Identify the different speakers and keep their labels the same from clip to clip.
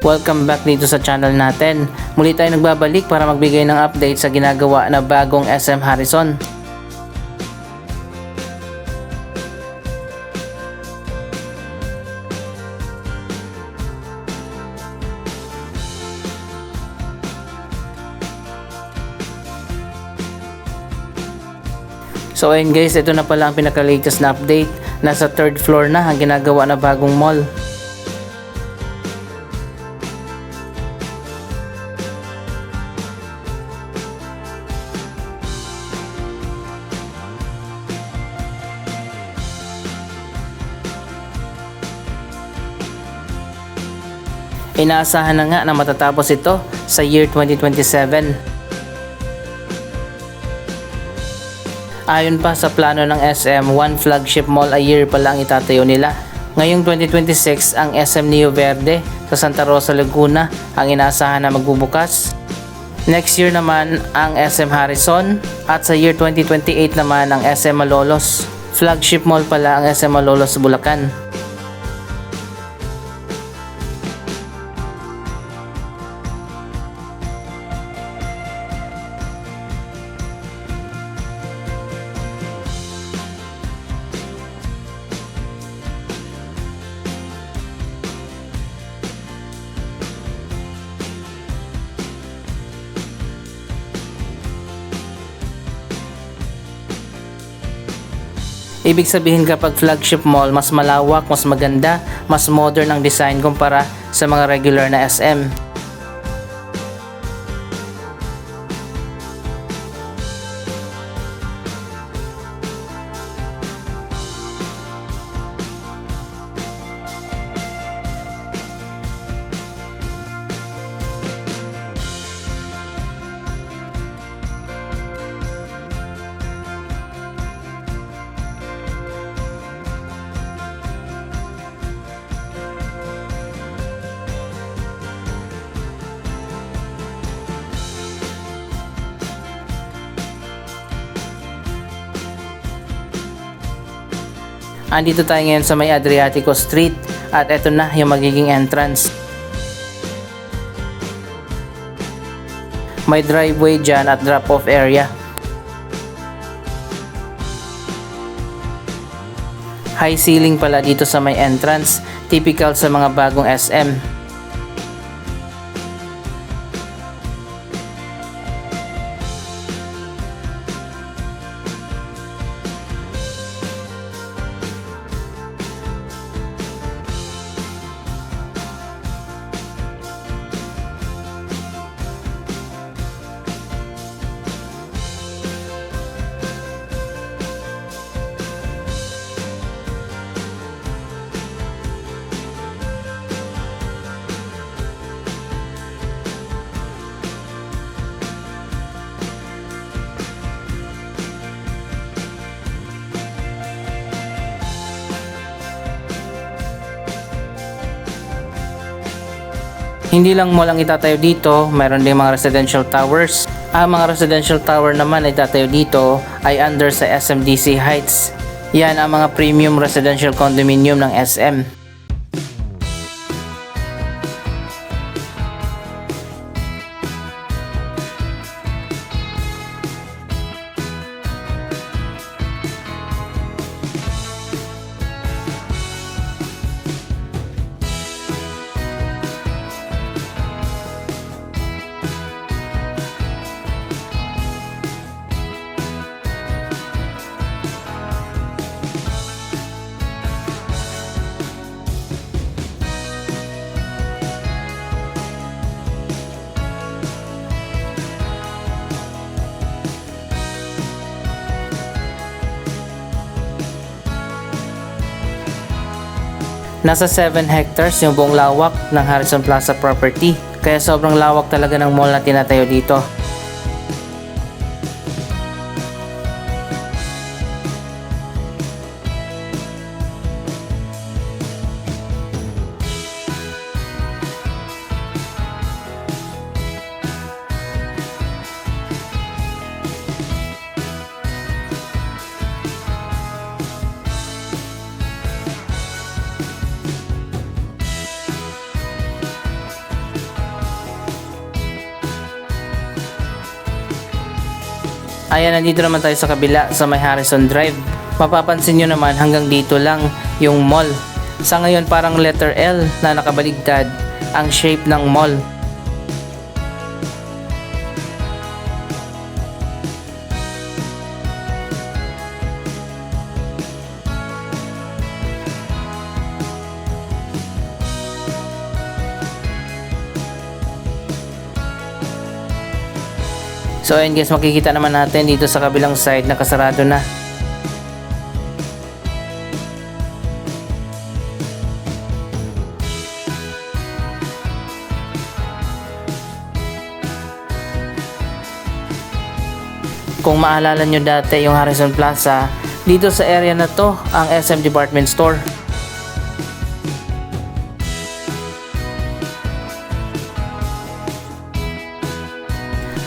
Speaker 1: Welcome back dito sa channel natin. Muli tayo nagbabalik para magbigay ng update sa ginagawa na bagong SM Harrison. So ayun guys, ito na pala ang pinaka-latest na update. Nasa 3rd floor na ang ginagawa na bagong mall. Inaasahan na nga na matatapos ito sa year 2027. Ayon pa sa plano ng SM, one flagship mall a year pa lang itatayo nila. Ngayong 2026, ang SM Neo Verde sa Santa Rosa, Laguna ang inaasahan na magbubukas. Next year naman ang SM Harrison at sa year 2028 naman ang SM Malolos. Flagship mall pala ang SM Malolos, Bulacan. Ibig sabihin kapag flagship mall, mas malawak, mas maganda, mas modern ang design kumpara sa mga regular na SM. Andito tayo ngayon sa may Adriatico Street at eto na yung magiging entrance. May driveway dyan at drop-off area. High ceiling pala dito sa may entrance, typical sa mga bagong SM. Hindi lang mall ang itatayo dito, mayroon ding mga residential towers. Ang mga residential tower naman na itatayo dito ay under sa SMDC Heights. Yan ang mga premium residential condominium ng SM. Nasa 7 hectares yung buong lawak ng Harrison Plaza property. Kaya sobrang lawak talaga ng mall na tinatayo dito. Ayan, nandito naman tayo sa kabila sa may Harrison Drive. Mapapansin nyo naman hanggang dito lang yung mall. Sa ngayon parang letter L na nakabaligtad ang shape ng mall. So ayun guys, makikita naman natin dito sa kabilang side na kasarado na. Kung maalala nyo dati yung Harrison Plaza, dito sa area na to ang SM Department Store.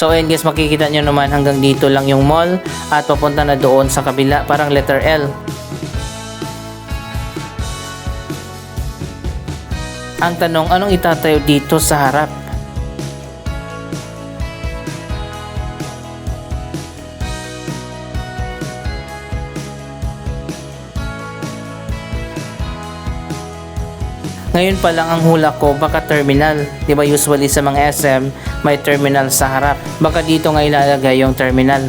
Speaker 1: So ayun guys, makikita nyo naman hanggang dito lang yung mall at papunta na doon sa kabila, parang letter L. Ang tanong, anong itatayo dito sa harap? Ngayon pa lang ang hula ko, baka terminal. Diba usually sa mga SM, may terminal sa harap. Baka dito nga ilalagay yung terminal.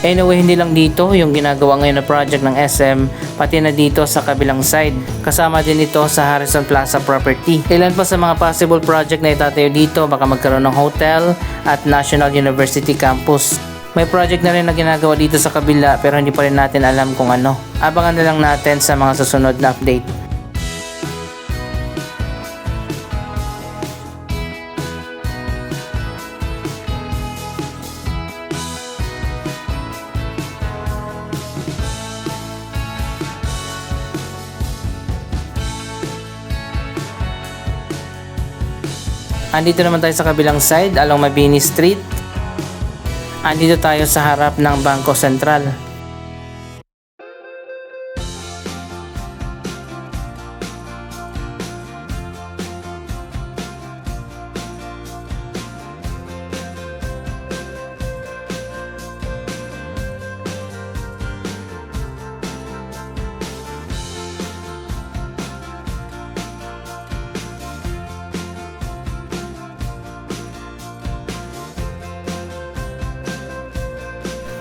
Speaker 1: Anyway, hindi lang dito yung ginagawa ngayon na project ng SM, pati na dito sa kabilang side. Kasama din ito sa Harrison Plaza property. Ilan pa sa mga possible project na itatayo dito, baka magkaroon ng hotel at National University Campus. May project na rin na ginagawa dito sa kabila pero hindi pa rin natin alam kung ano. Abangan na lang natin sa mga susunod na update. Andito naman tayo sa kabilang side along Mabini Street. Andito tayo sa harap ng Bangko Sentral.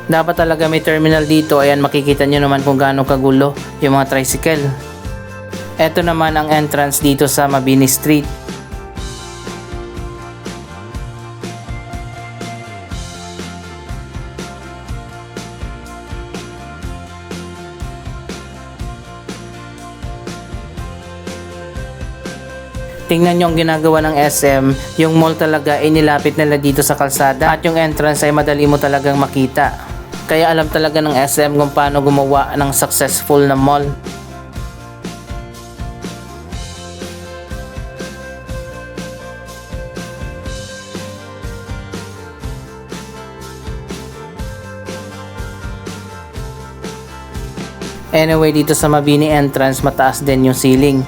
Speaker 1: Dapat talaga may terminal dito. Ayan, makikita nyo naman kung gaano kagulo yung mga tricycle. Ito naman ang entrance dito sa Mabini Street. Tingnan nyo ang ginagawa ng SM, yung mall talaga ay nilapit nila dito sa kalsada at yung entrance ay madali mo talagang makita. Kaya alam talaga ng SM kung paano gumawa ng successful na mall. Anyway, dito sa Mabini entrance, mataas din yung ceiling.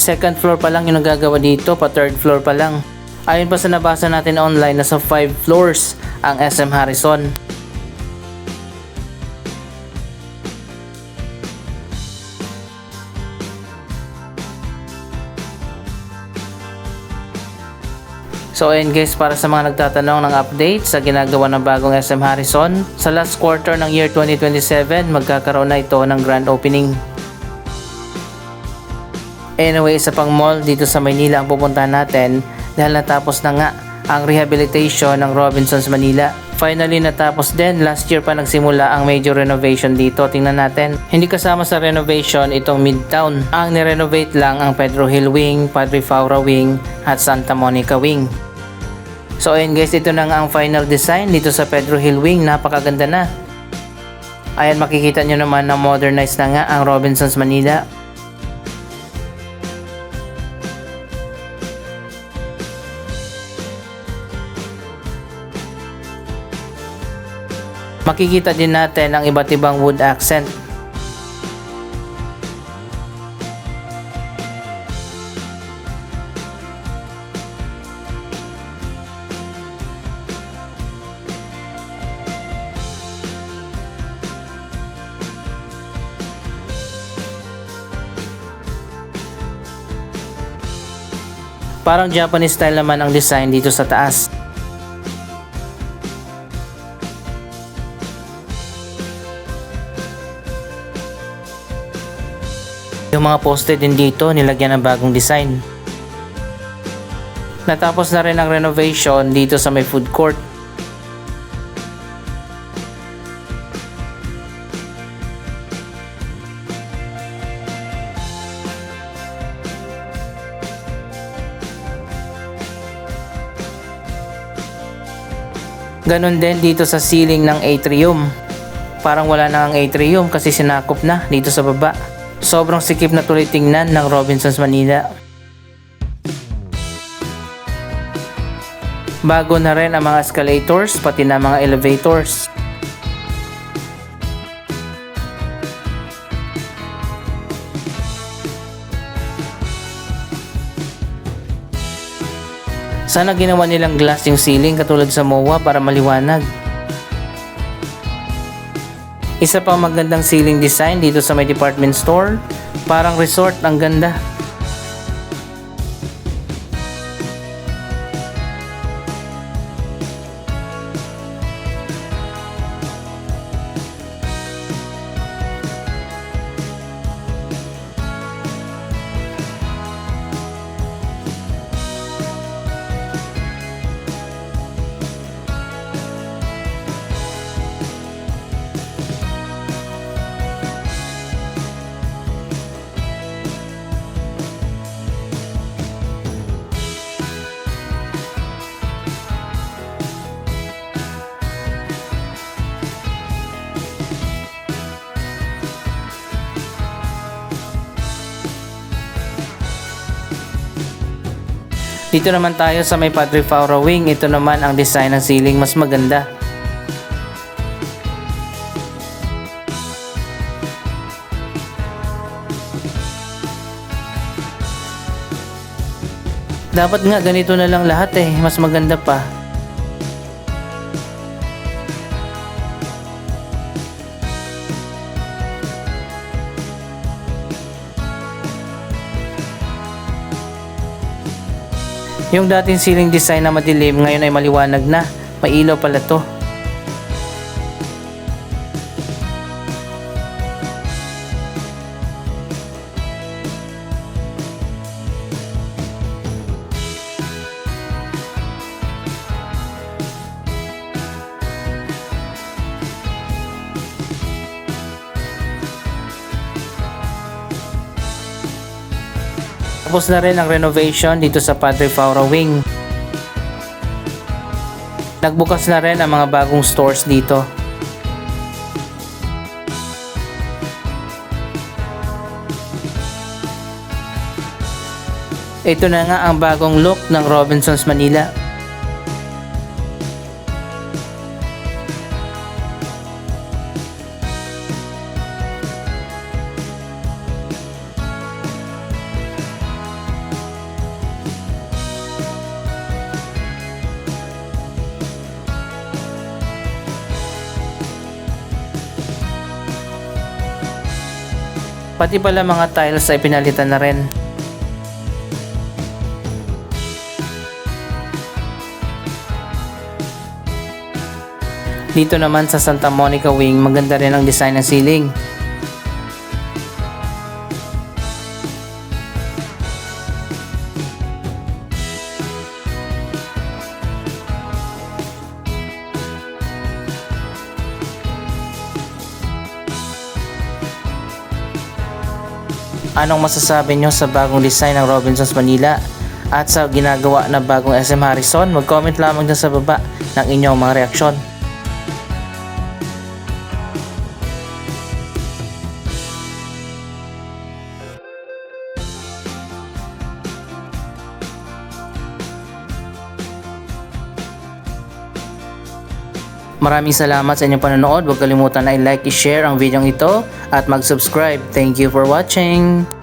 Speaker 1: Second floor pa lang yung nagagawa dito, pa third floor pa lang. Ayon pa sa nabasa natin online, nasa 5 floors ang SM Harrison. So ayun guys, para sa mga nagtatanong ng update sa ginagawa ng bagong SM Harrison, sa last quarter ng year 2027, magkakaroon na ito ng grand opening. Anyway, isa pang mall dito sa Maynila ang pupuntahan natin dahil natapos na nga ang rehabilitation ng Robinsons Manila. Finally natapos din, last year pa nagsimula ang major renovation dito. Tingnan natin. Hindi kasama sa renovation itong Midtown. Ang nirenovate lang ang Pedro Hill Wing, Padre Faura Wing at Santa Monica Wing. So ayun guys, ito na nga ang final design dito sa Pedro Hill Wing. Napakaganda na. Ayan, makikita nyo naman na modernized na nga ang Robinsons Manila. Makikita din natin ang iba't ibang wood accent. Parang Japanese style naman ang design dito sa taas. Yung mga poste din dito nilagyan ng bagong design. Natapos na rin ang renovation dito sa may food court. Ganon din dito sa ceiling ng atrium. Parang wala na ang atrium kasi sinakop na dito sa baba. Sobrang sikip na tuloy tingnan ng Robinsons Manila. Bago na rin ang mga escalators pati na mga elevators. Sana ginawa nilang glass yung ceiling katulad sa MOA para maliwanag. Isa pang magandang ceiling design dito sa may department store. Parang resort, ang ganda. Dito naman tayo sa may Padre Faura wing. Ito naman ang design ng ceiling, mas maganda. Dapat nga ganito na lang lahat mas maganda pa. Yung dating ceiling design na madilim, ngayon ay maliwanag na. May ilaw pala to. Tapos na rin ang renovation dito sa Padre Faura wing. Nagbukas na rin ang mga bagong stores dito. Ito na nga ang bagong look ng Robinsons Manila. Pati pala mga tiles ay pinalitan na rin. Dito naman sa Santa Monica wing, maganda rin ang design ng ceiling. Anong masasabi nyo sa bagong design ng Robinsons Manila at sa ginagawa na bagong SM Harrison? Mag-comment lamang dyan sa baba ng inyong mga reaksyon. Maraming salamat sa inyong panonood. Huwag kalimutan na i-like, i-share ang video ito at mag-subscribe. Thank you for watching!